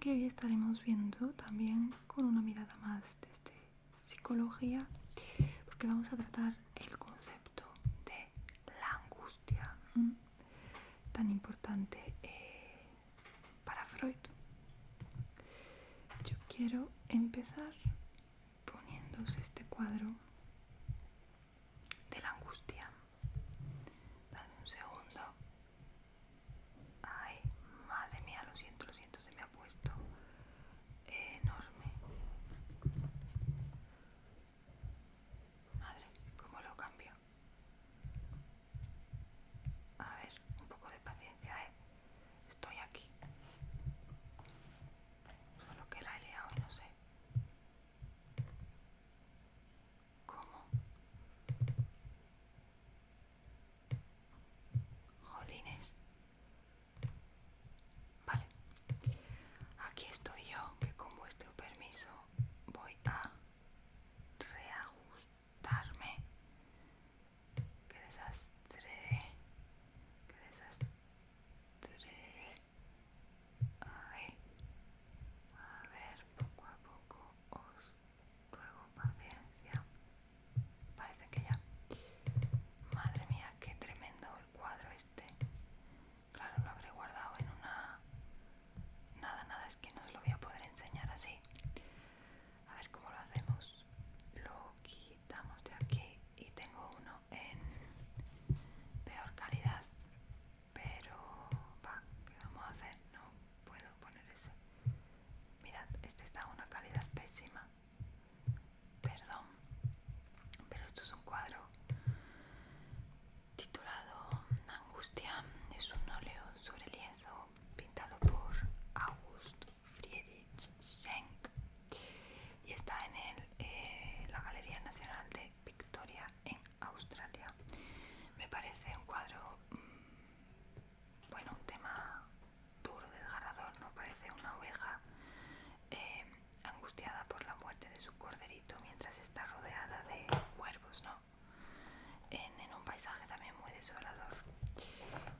que hoy estaremos viendo también con una mirada más desde psicología, porque vamos a tratar el concepto de la angustia, tan importante para Freud. Yo quiero empezar poniéndose este cuadro de la angustia. Dame un segundo. Ay, madre mía, lo siento, se me ha puesto enorme. Madre, ¿cómo lo cambio? A ver, un poco de paciencia, estoy aquí. Solo que la he liado y no sé cómo. Jolines. Vale, aquí estoy yo, que con vuestro permiso voy a reajustarme. Qué desastre. Qué desastre. Ay, a ver, poco a poco os ruego paciencia. Parece que ya. Madre mía, qué tremendo el cuadro este. Claro, lo habré guardado en una... Nada, es que no os lo voy a poder enseñar así. A ver cómo lo hacemos. Lo quitamos de aquí y tengo uno en peor calidad. Pero va, ¿qué vamos a hacer? No puedo poner ese. Mirad, este está en una calidad pésima. Perdón, pero esto es un cuadro titulado Angustia. Es un óleo sobre lienzo pintado por August Friedrich Schenk y está en la Galería Nacional de Victoria en Australia. Me parece un cuadro, bueno, un tema duro, desgarrador, ¿no? Parece una oveja angustiada por la muerte de su corderito mientras está rodeada de cuervos, ¿no? En un paisaje también muy desolador.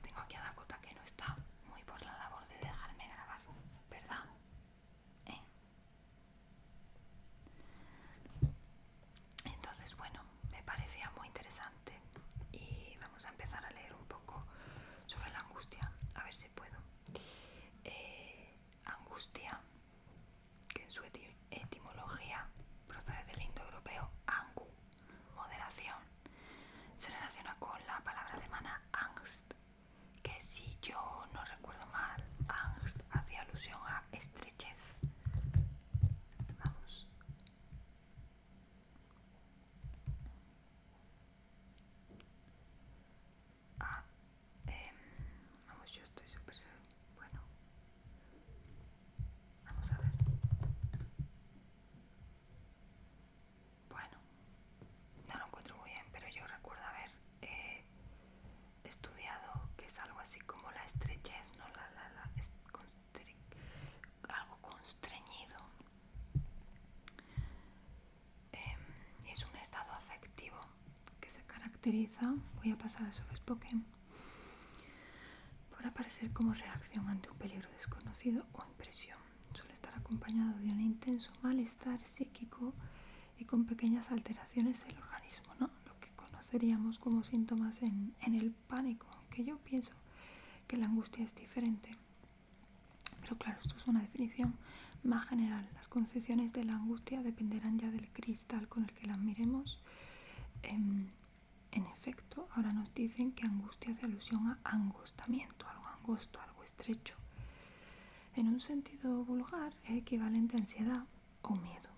Tengo aquí a Dakota, que no está muy por la labor de dejarme grabar, ¿verdad? Entonces, bueno, me parecía muy interesante y vamos a empezar a leer un poco sobre la angustia, a ver si puedo. Angustia, que en su etimología procede del indoeuropeo angu, moderación, se relaciona con la palabra alemana Angst, que si yo no recuerdo mal, Angst hacía alusión a estrechez. Vamos. Vamos, yo estoy súper... Bueno, vamos a ver. Bueno, no lo encuentro muy bien, pero yo recuerdo haber estudiado que es algo así como la estrechez, ¿no? Algo constreñido. Es un estado afectivo que se caracteriza, voy a pasar al soft spoken, por aparecer como reacción ante un peligro desconocido o impresión. Suele estar acompañado de un intenso malestar psíquico y con pequeñas alteraciones del organismo, ¿no? Lo que conoceríamos como síntomas en el pánico, aunque yo pienso que la angustia es diferente. Pero claro, esto es una definición más general. Las concepciones de la angustia dependerán ya del cristal con el que las miremos. En efecto, ahora nos dicen que angustia hace alusión a angostamiento, algo angosto, algo estrecho. En un sentido vulgar es equivalente a ansiedad o miedo,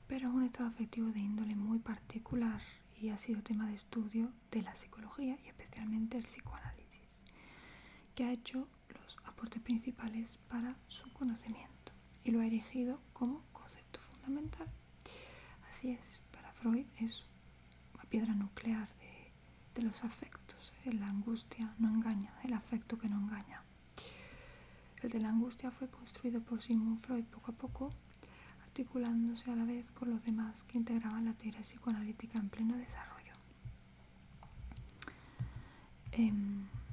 pero es un estado afectivo de índole muy particular y ha sido tema de estudio de la psicología y especialmente el psicoanálisis, que ha hecho los aportes principales para su conocimiento y lo ha erigido como concepto fundamental. Así es, para Freud es una piedra nuclear de los afectos. La angustia no engaña, el afecto que no engaña. El de la angustia fue construido por Sigmund Freud poco a poco, articulándose a la vez con los demás que integraban la teoría psicoanalítica en pleno desarrollo.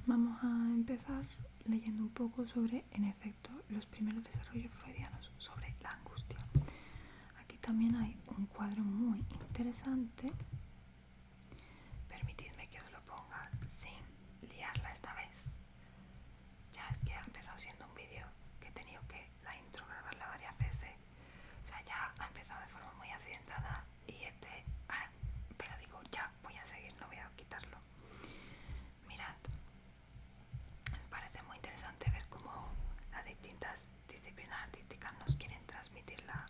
Vamos a empezar leyendo un poco sobre, en efecto, los primeros desarrollos freudianos sobre la angustia. Aquí también hay un cuadro muy interesante. Permitidme que os lo ponga sin liarla esta vez. Ya es que ha empezado siendo un vídeo que he tenido que la intro grabarla varias veces. O sea, ya ha empezado de forma muy accidentada y pero digo, ya voy a seguir, no voy a quitarlo. Mirad, me parece muy interesante ver cómo las distintas disciplinas artísticas nos quieren transmitir la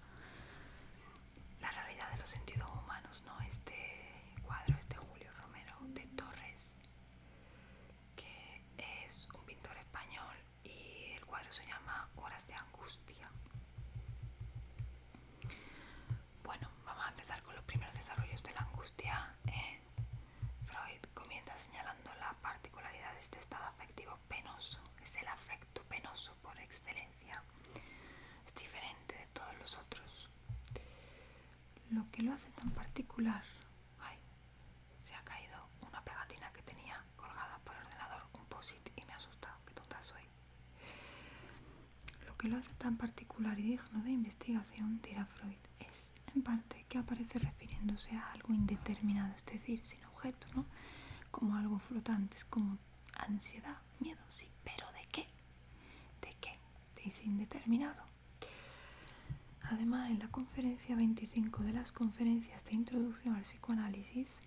realidad de los sentidos humanos, ¿no? Este cuadro es de Julio Romero de Torres, que es un pintor español, y el cuadro se llama Horas de Angustia. Bueno, vamos a empezar con los primeros desarrollos de la angustia. Freud comienza señalando la particularidad de este estado afectivo penoso. Es el afecto penoso por excelencia. Es diferente de todos los otros. Lo que lo hace tan particular... Ay, se ha caído una pegatina que tenía colgada por el ordenador, un post-it, y me ha asustado. Qué tonta soy. Lo que lo hace tan particular y digno de investigación, dirá Freud, es en parte que aparece refiriéndose a algo indeterminado, es decir, sin objeto, ¿no? Como algo flotante, es como ansiedad, miedo, sí, pero ¿de qué? ¿De qué? Es indeterminado. Además, en la conferencia 25 de las conferencias de introducción al psicoanálisis,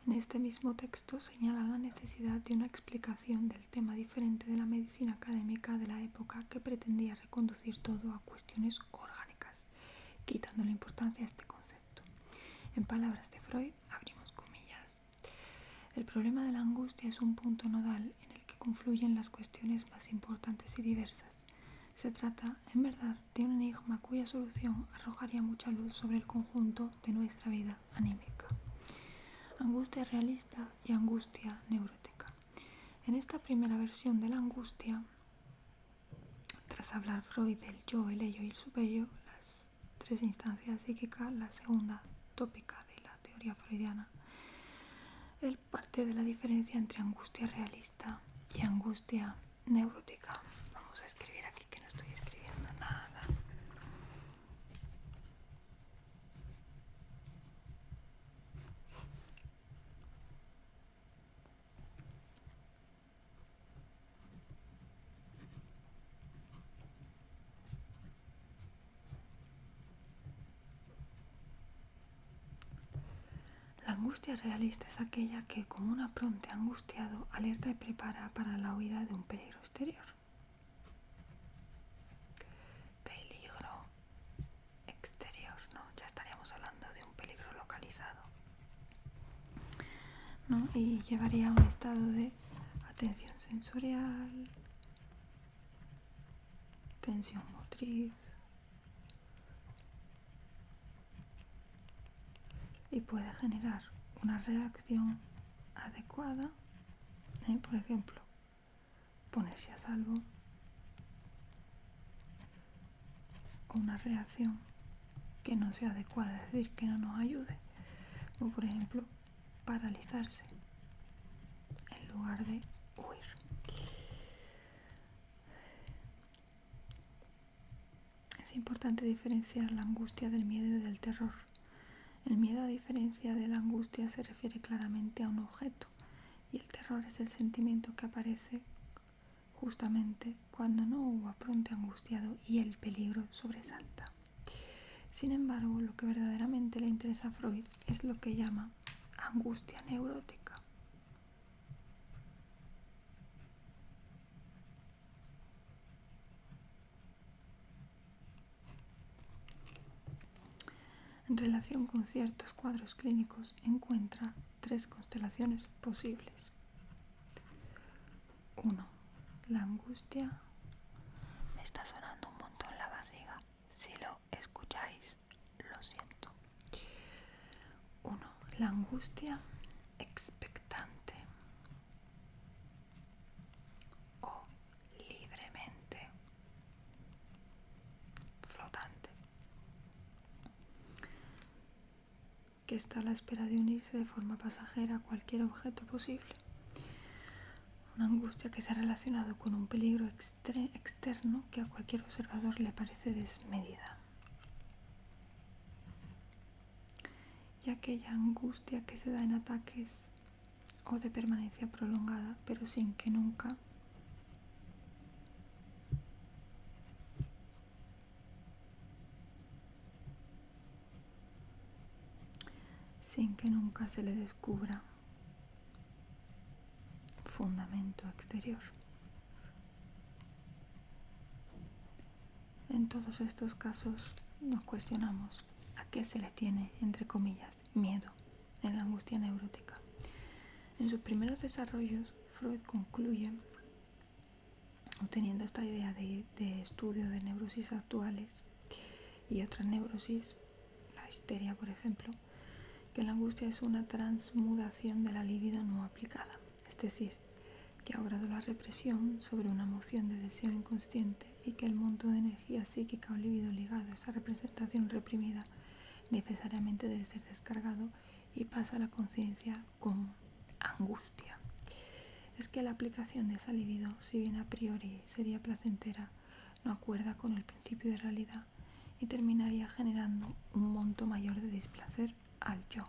en este mismo texto señala la necesidad de una explicación del tema diferente de la medicina académica de la época, que pretendía reconducir todo a cuestiones orgánicas, quitando la importancia a este concepto. En palabras de Freud, abrimos comillas, el problema de la angustia es un punto nodal en el que confluyen las cuestiones más importantes y diversas. Se trata, en verdad, de un enigma cuya solución arrojaría mucha luz sobre el conjunto de nuestra vida anímica. Angustia realista y angustia neurótica. En esta primera versión de la angustia, tras hablar Freud del yo, el ello y el superyo, las tres instancias psíquicas, la segunda tópica de la teoría freudiana, él parte de la diferencia entre angustia realista y angustia neurótica. Vamos a escribir aquí que no estoy escribiendo nada. La angustia realista es aquella que, como un apronte angustiado, alerta y prepara para la huida de un peligro exterior. Peligro exterior, ¿no? Ya estaríamos hablando de un peligro localizado, ¿no? Y llevaría a un estado de atención sensorial, tensión motriz, y puede generar una reacción adecuada, por ejemplo, ponerse a salvo, o una reacción que no sea adecuada, es decir, que no nos ayude, como por ejemplo paralizarse en lugar de huir. Es importante diferenciar la angustia del miedo y del terror. El miedo, a diferencia de la angustia, se refiere claramente a un objeto, y el terror es el sentimiento que aparece justamente cuando no hubo apronte angustiado y el peligro sobresalta. Sin embargo, lo que verdaderamente le interesa a Freud es lo que llama angustia neurótica. En relación con ciertos cuadros clínicos, encuentra tres constelaciones posibles. 1. La angustia. Me está sonando un montón la barriga. Si lo escucháis, lo siento. 1. La angustia expectante o libremente flotante, que está a la espera de unirse de forma pasajera a cualquier objeto posible. Una angustia que se ha relacionado con un peligro externo que a cualquier observador le parece desmedida. Y aquella angustia que se da en ataques o de permanencia prolongada, pero sin que nunca se le descubra fundamento exterior. En todos estos casos nos cuestionamos a qué se le tiene, entre comillas, miedo en la angustia neurótica. En sus primeros desarrollos, Freud concluye, obteniendo esta idea de estudio de neurosis actuales y otras neurosis, la histeria por ejemplo, que la angustia es una transmutación de la libido no aplicada, es decir, que ha obrado la represión sobre una emoción de deseo inconsciente y que el monto de energía psíquica o libido ligado a esa representación reprimida necesariamente debe ser descargado y pasa a la conciencia como angustia. Es que la aplicación de esa libido, si bien a priori sería placentera, no acuerda con el principio de realidad y terminaría generando un monto mayor de displacer al yo.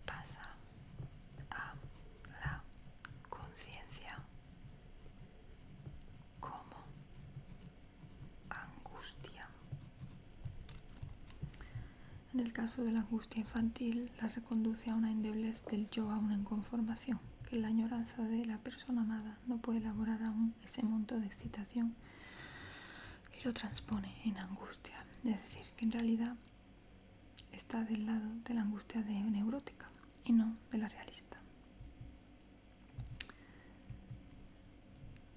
Pasa a la conciencia como angustia. En el caso de la angustia infantil, la reconduce a una endeblez del yo, a una inconformación, que la añoranza de la persona amada no puede elaborar aún ese monto de excitación y lo transpone en angustia. Es decir, que en realidad está del lado de la angustia neurótica y no de la realista.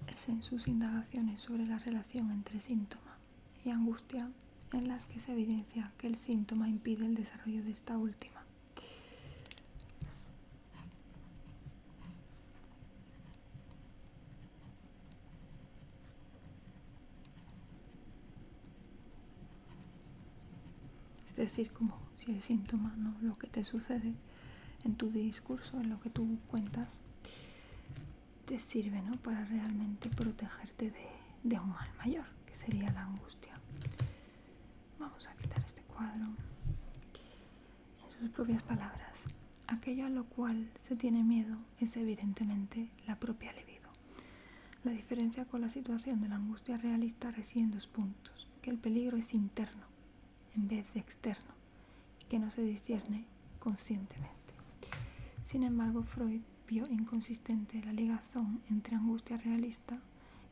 Es en sus indagaciones sobre la relación entre síntoma y angustia en las que se evidencia que el síntoma impide el desarrollo de esta última. Es decir, como si el síntoma, ¿no?, lo que te sucede en tu discurso, en lo que tú cuentas, te sirve, ¿no?, para realmente protegerte de un mal mayor, que sería la angustia. Vamos a quitar este cuadro. En sus propias palabras, aquello a lo cual se tiene miedo es evidentemente la propia libido. La diferencia con la situación de la angustia realista reside en 2 puntos: que el peligro es interno en vez de externo y que no se discierne conscientemente. Sin embargo, Freud vio inconsistente la ligazón entre angustia realista,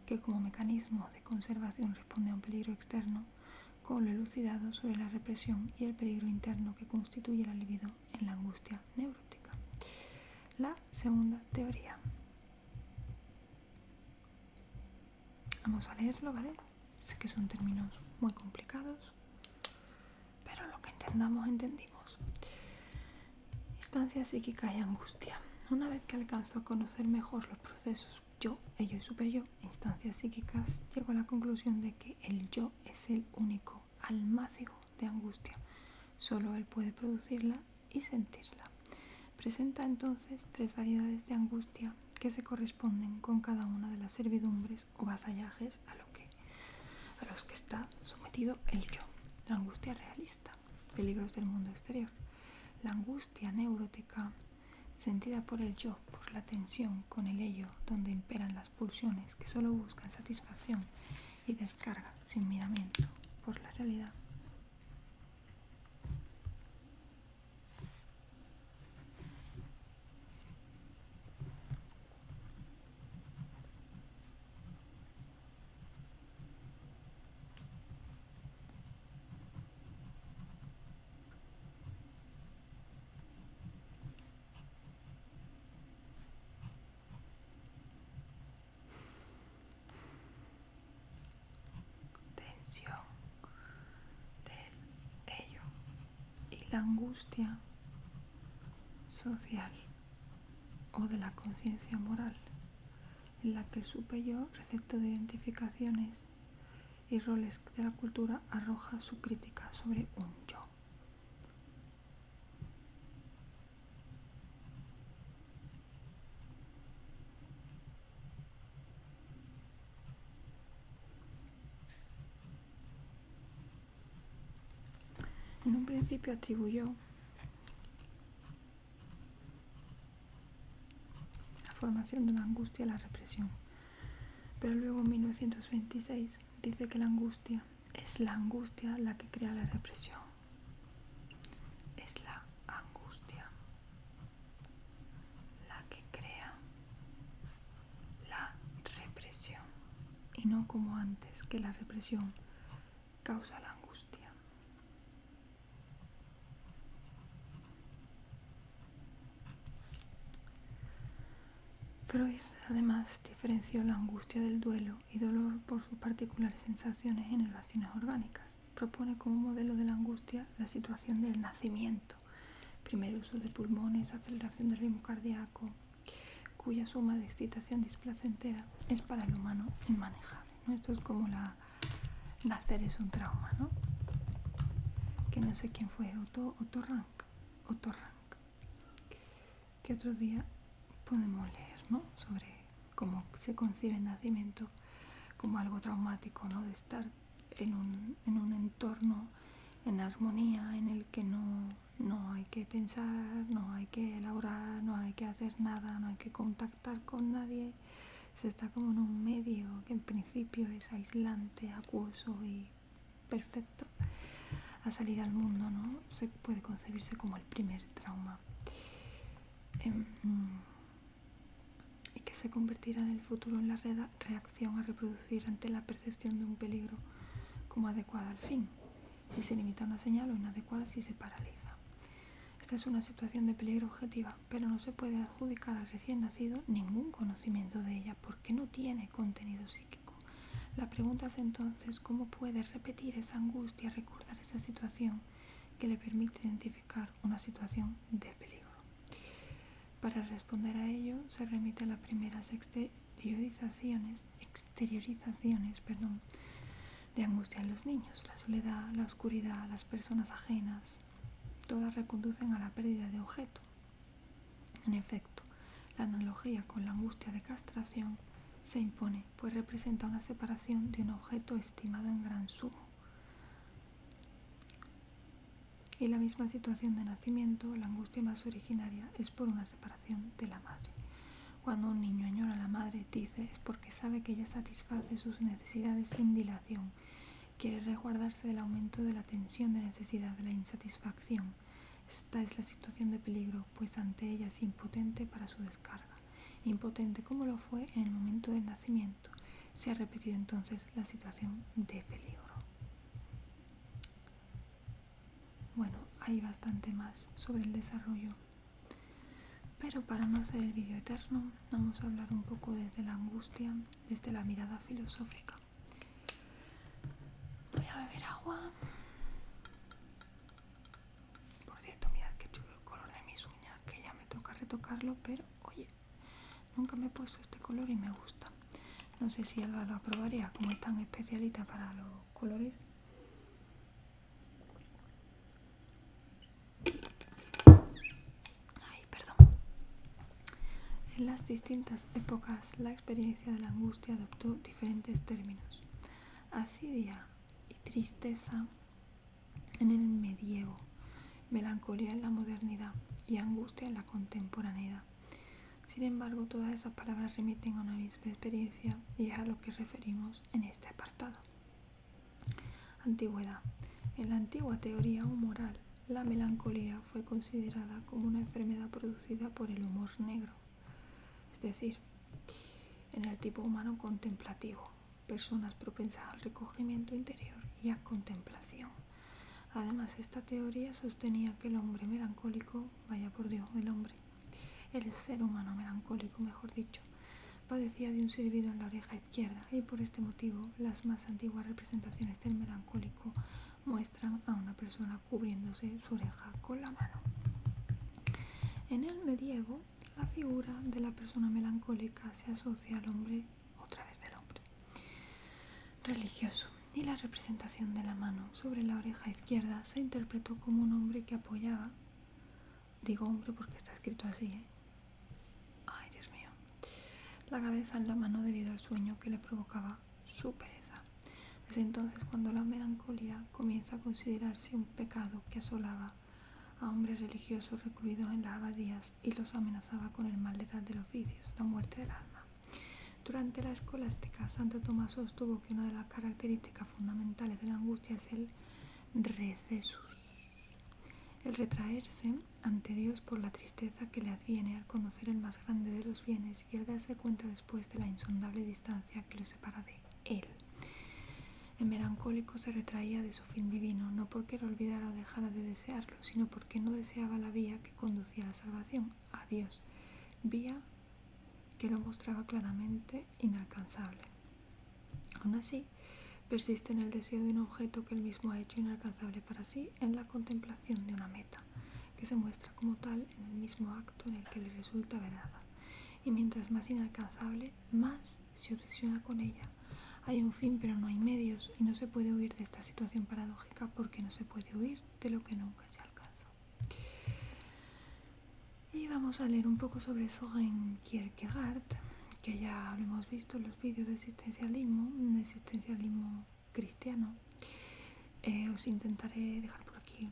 que como mecanismo de conservación responde a un peligro externo, con lo elucidado sobre la represión y el peligro interno que constituye la libido en la angustia neurótica. La segunda teoría. Vamos a leerlo, ¿vale? Sé que son términos muy complicados, pero lo que entendimos. Instancia psíquica y angustia. Una vez que alcanzo a conocer mejor los procesos yo, ello y superyo, instancias psíquicas, llego a la conclusión de que el yo es el único almácigo de angustia. Solo él puede producirla y sentirla. Presenta entonces 3 variedades de angustia que se corresponden con cada una de las servidumbres o vasallajes a los que está sometido el yo. La angustia realista, peligros del mundo exterior. La angustia neurótica, sentida por el yo, por la tensión con el ello, donde imperan las pulsiones que solo buscan satisfacción y descarga sin miramiento por la realidad. Tensión la angustia social o de la conciencia moral, en la que el superior, receptor de identificaciones y roles de la cultura, arroja su crítica sobre un yo. En un principio atribuyó la formación de la angustia a la represión, pero luego en 1926 dice que la angustia es la angustia la que crea la represión. Es la angustia la que crea la represión, y no como antes, que la represión causa la angustia. Freud además diferenció la angustia del duelo y dolor por sus particulares sensaciones en relaciones orgánicas. Propone como modelo de la angustia la situación del nacimiento, primer uso de pulmones, aceleración del ritmo cardíaco, cuya suma de excitación displacentera es para el humano inmanejable, ¿no? Esto es como nacer es un trauma, ¿no? Que no sé quién fue, Otto Rank, que otro día podemos leer, ¿no? Sobre cómo se concibe el nacimiento como algo traumático, ¿no? De estar en un entorno en armonía en el que no hay que pensar, no hay que elaborar, no hay que hacer nada, no hay que contactar con nadie. Se está como en un medio que en principio es aislante, acuoso y perfecto a salir al mundo, ¿no? Se puede concebirse como el primer trauma. Y que se convertirá en el futuro en la reacción a reproducir ante la percepción de un peligro como adecuada al fin, si se limita a una señal, o inadecuada si se paraliza. Esta es una situación de peligro objetiva, pero no se puede adjudicar al recién nacido ningún conocimiento de ella porque no tiene contenido psíquico. La pregunta es entonces cómo puede repetir esa angustia, recordar esa situación que le permite identificar una situación de peligro. Para responder a ello se remite a las primeras exteriorizaciones de angustia en los niños. La soledad, la oscuridad, las personas ajenas, todas reconducen a la pérdida de objeto. En efecto, la analogía con la angustia de castración se impone, pues representa una separación de un objeto estimado en gran sumo. Y la misma situación de nacimiento, la angustia más originaria, es por una separación de la madre. Cuando un niño añora a la madre, dice, es porque sabe que ella satisface sus necesidades sin dilación. Quiere resguardarse del aumento de la tensión de necesidad, de la insatisfacción. Esta es la situación de peligro, pues ante ella es impotente para su descarga. Impotente como lo fue en el momento del nacimiento. Se ha repetido entonces la situación de peligro. Bueno, hay bastante más sobre el desarrollo, pero para no hacer el vídeo eterno, vamos a hablar un poco desde la angustia, desde la mirada filosófica. Voy a beber agua. Por cierto, mirad qué chulo el color de mis uñas, que ya me toca retocarlo, pero oye, nunca me he puesto este color y me gusta. No sé si Alba lo aprobaría, como es tan especialita para los colores. En las distintas épocas, la experiencia de la angustia adoptó diferentes términos. Acidia y tristeza en el medievo, melancolía en la modernidad y angustia en la contemporaneidad. Sin embargo, todas esas palabras remiten a una misma experiencia y es a lo que referimos en este apartado. Antigüedad. En la antigua teoría humoral, la melancolía fue considerada como una enfermedad producida por el humor negro, es decir, en el tipo humano contemplativo, personas propensas al recogimiento interior y a contemplación. Además, esta teoría sostenía que el hombre melancólico, vaya por Dios, el ser humano melancólico, mejor dicho, padecía de un silbido en la oreja izquierda y por este motivo las más antiguas representaciones del melancólico muestran a una persona cubriéndose su oreja con la mano. En el medievo, la figura de la persona melancólica se asocia al hombre, otra vez del hombre, religioso, y la representación de la mano sobre la oreja izquierda se interpretó como un hombre que apoyaba, digo hombre porque está escrito así, ay Dios mío, la cabeza en la mano debido al sueño que le provocaba su pereza. Es entonces cuando la melancolía comienza a considerarse un pecado que asolaba a hombres religiosos recluidos en las abadías y los amenazaba con el mal letal del oficio, la muerte del alma. Durante la escolástica, Santo Tomás sostuvo que una de las características fundamentales de la angustia es el recesus, el retraerse ante Dios por la tristeza que le adviene al conocer el más grande de los bienes y el darse cuenta después de la insondable distancia que lo separa de Él. El melancólico se retraía de su fin divino, no porque lo olvidara o dejara de desearlo, sino porque no deseaba la vía que conducía a la salvación, a Dios, vía que lo mostraba claramente inalcanzable. Aún así, persiste en el deseo de un objeto que él mismo ha hecho inalcanzable para sí en la contemplación de una meta, que se muestra como tal en el mismo acto en el que le resulta vedada. Y mientras más inalcanzable, más se obsesiona con ella. Hay un fin pero no hay medios y no se puede huir de esta situación paradójica porque no se puede huir de lo que nunca se alcanzó. Y vamos a leer un poco sobre Søren Kierkegaard, que ya lo hemos visto en los vídeos de existencialismo, un existencialismo cristiano. Os intentaré dejar por aquí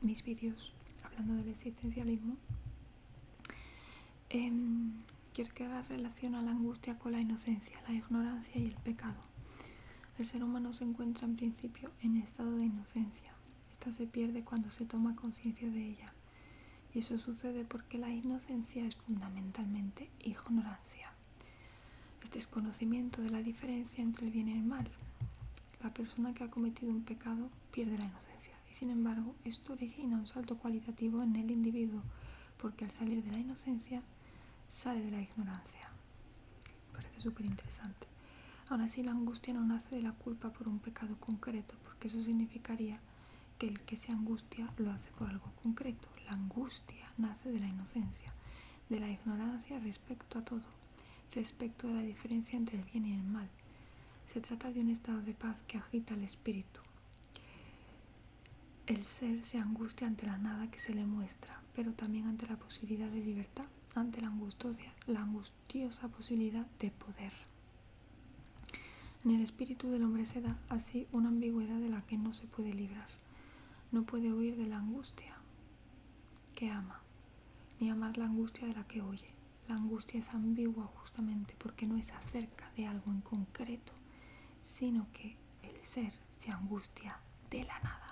mis vídeos hablando del existencialismo. Kierkegaard relaciona la angustia con la inocencia, la ignorancia y el pecado. El ser humano se encuentra en principio en estado de inocencia. Esta se pierde cuando se toma conciencia de ella. Y eso sucede porque la inocencia es fundamentalmente ignorancia. Es desconocimiento de la diferencia entre el bien y el mal. La persona que ha cometido un pecado pierde la inocencia. Y sin embargo, esto origina un salto cualitativo en el individuo, porque al salir de la inocencia, sale de la ignorancia. Me parece súper interesante. Aún así, la angustia no nace de la culpa por un pecado concreto, porque eso significaría que el que se angustia lo hace por algo concreto. La angustia nace de la inocencia, de la ignorancia respecto a todo, respecto de la diferencia entre el bien y el mal. Se trata de un estado de paz que agita el espíritu. El ser se angustia ante la nada que se le muestra, pero también ante la posibilidad de libertad, ante la angustiosa posibilidad de poder. En el espíritu del hombre se da así una ambigüedad de la que no se puede librar. No puede huir de la angustia que ama, ni amar la angustia de la que huye. La angustia es ambigua justamente porque no es acerca de algo en concreto, sino que el ser se angustia de la nada.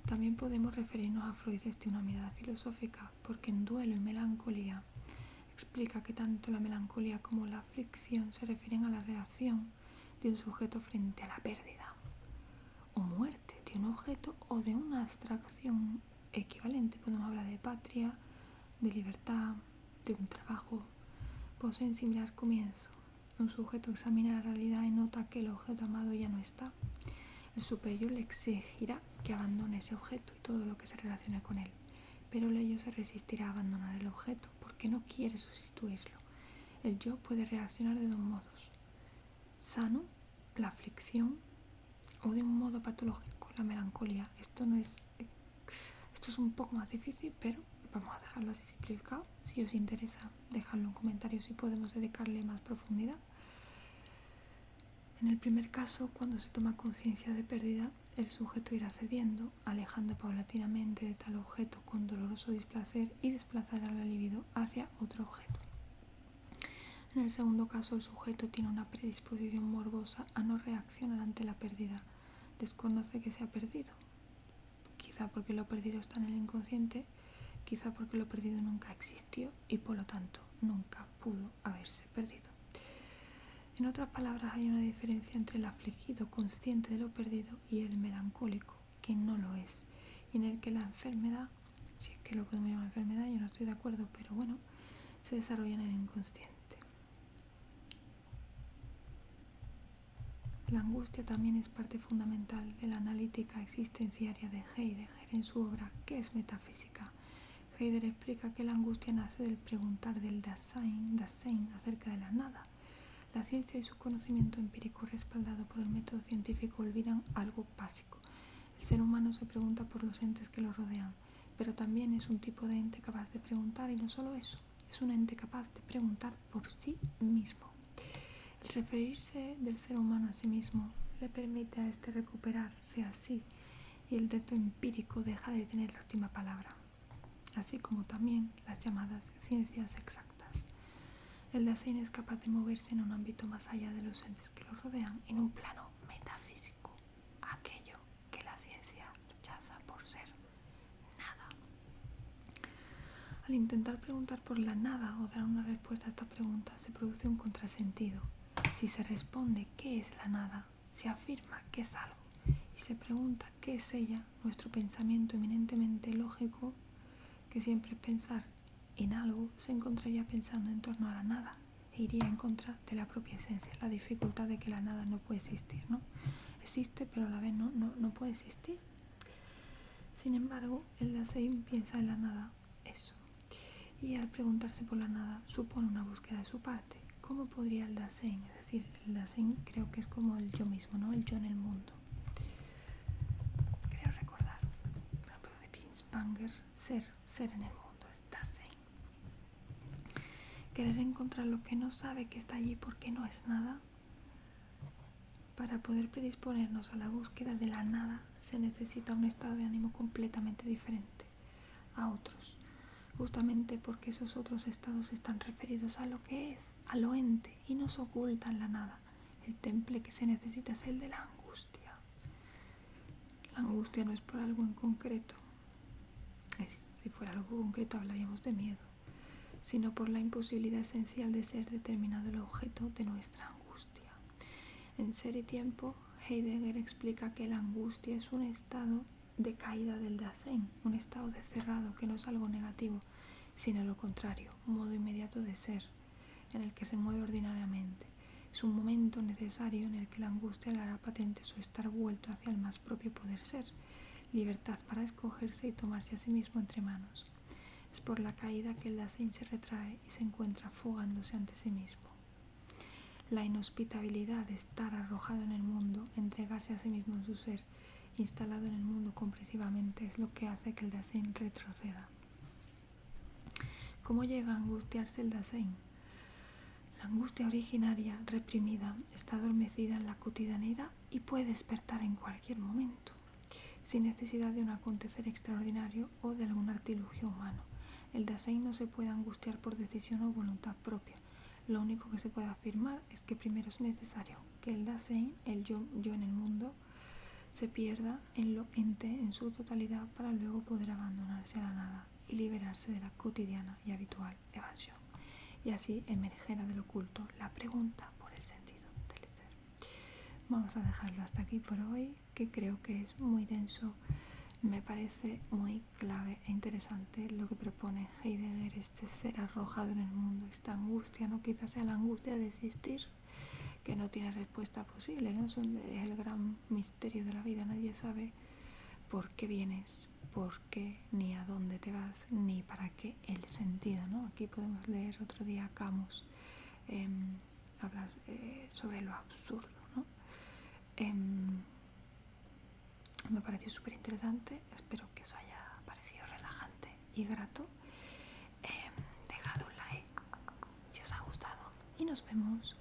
También podemos referirnos a Freud desde una mirada filosófica, porque en Duelo y Melancolía explica que tanto la melancolía como la aflicción se refieren a la reacción de un sujeto frente a la pérdida o muerte de un objeto o de una abstracción equivalente. Podemos hablar de patria, de libertad, de un trabajo. Poseen similar comienzo. Un sujeto examina la realidad y nota que el objeto amado ya no está. El superior le exigirá que abandone ese objeto y todo lo que se relacione con él, pero el ello se resistirá a abandonar el objeto porque no quiere sustituirlo. El yo puede reaccionar de dos modos: sano, la aflicción, o de un modo patológico, la melancolía. Esto es un poco más difícil, pero vamos a dejarlo así simplificado. Si os interesa, dejadlo en comentarios si podemos dedicarle más profundidad. En el primer caso, cuando se toma conciencia de pérdida, el sujeto irá cediendo, alejando paulatinamente de tal objeto con doloroso displacer y desplazará la libido hacia otro objeto. En el segundo caso, el sujeto tiene una predisposición morbosa a no reaccionar ante la pérdida. Desconoce que se ha perdido, quizá porque lo perdido está en el inconsciente, quizá porque lo perdido nunca existió y por lo tanto nunca pudo haberse perdido. En otras palabras, hay una diferencia entre el afligido consciente de lo perdido y el melancólico, que no lo es, y en el que la enfermedad, si es que lo podemos llamar enfermedad, yo no estoy de acuerdo, pero bueno, se desarrolla en el inconsciente. La angustia también es parte fundamental de la analítica existenciaria de Heidegger en su obra ¿Qué es metafísica? Heidegger explica que la angustia nace del preguntar del Dasein acerca de la nada. La ciencia y su conocimiento empírico respaldado por el método científico olvidan algo básico. El ser humano se pregunta por los entes que lo rodean, pero también es un tipo de ente capaz de preguntar, y no solo eso, es un ente capaz de preguntar por sí mismo. El referirse del ser humano a sí mismo le permite a este recuperarse así, y el dato empírico deja de tener la última palabra, así como también las llamadas ciencias exactas. El Dasein es capaz de moverse en un ámbito más allá de los entes que lo rodean, en un plano metafísico, aquello que la ciencia rechaza por ser nada. Al intentar preguntar por la nada o dar una respuesta a esta pregunta, se produce un contrasentido. Si se responde ¿qué es la nada?, se afirma que es algo, y se pregunta ¿qué es ella?, nuestro pensamiento eminentemente lógico, que siempre es pensar en algo, se encontraría pensando en torno a la nada e iría en contra de la propia esencia, la dificultad de que la nada no puede existir, ¿no? Existe, pero a la vez no puede existir. Sin embargo, el Dasein piensa en la nada, eso, y al preguntarse por la nada supone una búsqueda de su parte. ¿Cómo podría el Dasein? Es decir, el Dasein creo que es como el yo mismo, ¿no? El yo en el mundo. Creo recordar, por ejemplo, de Binswanger, ser en el mundo es Dasein. Querer encontrar lo que no sabe que está allí porque no es nada. Para poder predisponernos a la búsqueda de la nada se necesita un estado de ánimo completamente diferente a otros, justamente porque esos otros estados están referidos a lo que es, a lo ente, y nos ocultan la nada. El temple que se necesita es el de la angustia. La angustia no es por algo en concreto. Si fuera algo concreto hablaríamos de miedo, sino por la imposibilidad esencial de ser determinado el objeto de nuestra angustia. En Ser y Tiempo, Heidegger explica que la angustia es un estado de caída del Dasein, un estado de cerrado que no es algo negativo, sino lo contrario, un modo inmediato de ser, en el que se mueve ordinariamente. Es un momento necesario en el que la angustia le hará patente su estar vuelto hacia el más propio poder ser, libertad para escogerse y tomarse a sí mismo entre manos. Es por la caída que el Dasein se retrae y se encuentra fugándose ante sí mismo. La inhospitabilidad de estar arrojado en el mundo, entregarse a sí mismo en su ser, instalado en el mundo comprensivamente, es lo que hace que el Dasein retroceda. ¿Cómo llega a angustiarse el Dasein? La angustia originaria, reprimida, está adormecida en la cotidianidad y puede despertar en cualquier momento, sin necesidad de un acontecer extraordinario o de algún artilugio humano. El Dasein no se puede angustiar por decisión o voluntad propia. Lo único que se puede afirmar es que primero es necesario que el Dasein, el yo en el mundo, se pierda en lo ente en su totalidad para luego poder abandonarse a la nada y liberarse de la cotidiana y habitual evasión. Y así emergerá del oculto la pregunta por el sentido del ser. Vamos a dejarlo hasta aquí por hoy, que creo que es muy denso. Me parece muy clave e interesante lo que propone Heidegger, este ser arrojado en el mundo, esta angustia, ¿no? Quizás sea la angustia de existir, que no tiene respuesta posible, ¿no? Es el gran misterio de la vida. Nadie sabe por qué vienes, por qué, ni a dónde te vas, ni para qué el sentido, ¿no? Aquí podemos leer otro día a Camus hablar sobre lo absurdo, ¿no? Me pareció súper interesante, espero que os haya parecido relajante y grato. Dejad un like si os ha gustado y nos vemos